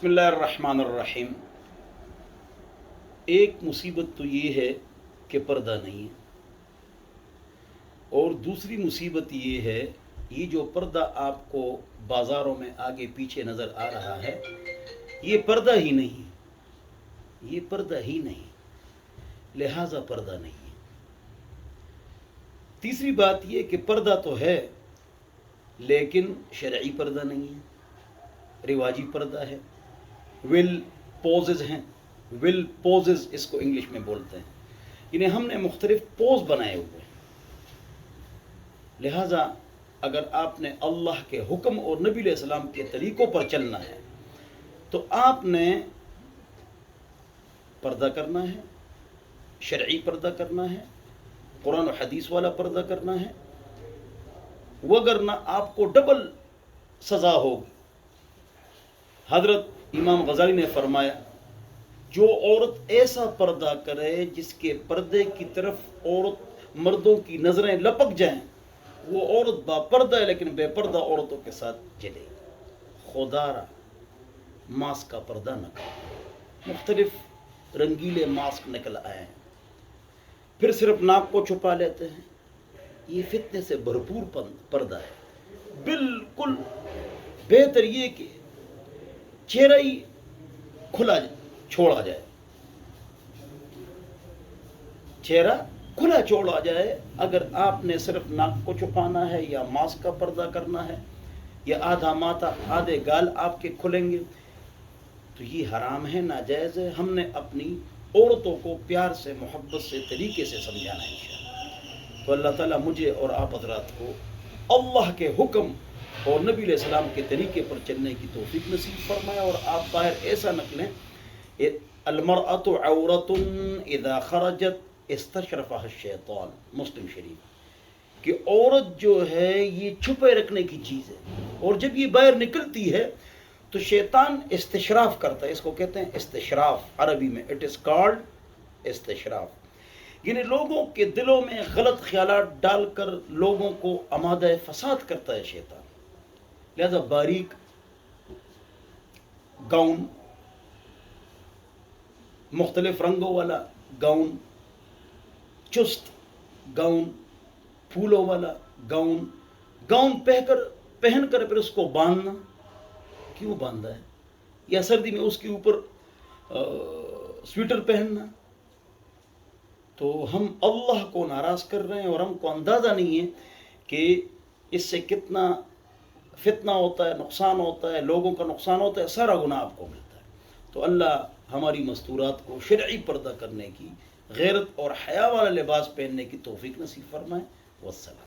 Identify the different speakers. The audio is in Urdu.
Speaker 1: بسم اللہ الرحمن الرحیم۔ ایک مصیبت تو یہ ہے کہ پردہ نہیں ہے، اور دوسری مصیبت یہ ہے یہ جو پردہ آپ کو بازاروں میں آگے پیچھے نظر آ رہا ہے یہ پردہ ہی نہیں، یہ پردہ ہی نہیں، لہذا پردہ نہیں ہے۔ تیسری بات یہ کہ پردہ تو ہے لیکن شرعی پردہ نہیں ہے، رواجی پردہ ہے، ول پوزز ہیں، ول پوزز اس کو انگلش میں بولتے ہیں، یعنی ہم نے مختلف پوز بنائے ہوئے ہیں۔ لہٰذا اگر آپ نے اللہ کے حکم اور نبی علیہ السلام کے طریقوں پر چلنا ہے تو آپ نے پردہ کرنا ہے، شرعی پردہ کرنا ہے، قرآن و حدیث والا پردہ کرنا ہے، وگرنہ آپ کو ڈبل سزا ہوگی۔ حضرت امام غزالی نے فرمایا جو عورت ایسا پردہ کرے جس کے پردے کی طرف عورت مردوں کی نظریں لپک جائیں وہ عورت با پردہ ہے لیکن بے پردہ عورتوں کے ساتھ چلے گی۔ خدا را ماسک کا پردہ نہ کرو، مختلف رنگیلے ماسک نکل آئے ہیں، پھر صرف ناک کو چھپا لیتے ہیں، یہ فتنے سے بھرپور پردہ ہے۔ بالکل بہتر یہ کہ چہرہ ہی کھلا چھوڑا جائے، چہرہ کھلا چھوڑا جائے۔ اگر آپ نے صرف ناک کو چھپانا ہے یا ماسک کا پردہ کرنا ہے یا آدھا ماتھا آدھے گال آپ کے کھلیں گے تو یہ حرام ہے، ناجائز ہے۔ ہم نے اپنی عورتوں کو پیار سے، محبت سے، طریقے سے سمجھانا ہے انشاءاللہ۔ تو اللہ تعالیٰ مجھے اور آپ حضرات کو اللہ کے حکم اور نبی علیہ السلام کے طریقے پر چلنے کی توفیق نصیب فرمائے، اور آپ باہر ایسا نکلیں المرأۃ عورۃ اذا خرجت استشرفها الشیطان، مسلم شریف، کہ عورت جو ہے یہ چھپے رکھنے کی چیز ہے، اور جب یہ باہر نکلتی ہے تو شیطان استشراف کرتا ہے، اس کو کہتے ہیں استشراف عربی میں، اٹ از کالڈ استشراف، یعنی لوگوں کے دلوں میں غلط خیالات ڈال کر لوگوں کو آمادہ فساد کرتا ہے شیطان۔ لہذا باریک گاؤن، مختلف رنگوں والا گاؤن، چست گاؤن، پھولوں والا گاؤن پہن کر پھر اس کو باندھنا، کیوں باندھا ہے؟ یا سردی میں اس کے اوپر سویٹر پہننا، تو ہم اللہ کو ناراض کر رہے ہیں، اور ہم کو اندازہ نہیں ہے کہ اس سے کتنا فتنہ ہوتا ہے، نقصان ہوتا ہے، لوگوں کا نقصان ہوتا ہے، سارا گناہ آپ کو ملتا ہے۔ تو اللہ ہماری مستورات کو شرعی پردہ کرنے کی، غیرت اور حیا والا لباس پہننے کی توفیق نصیب فرمائے۔ والسلام۔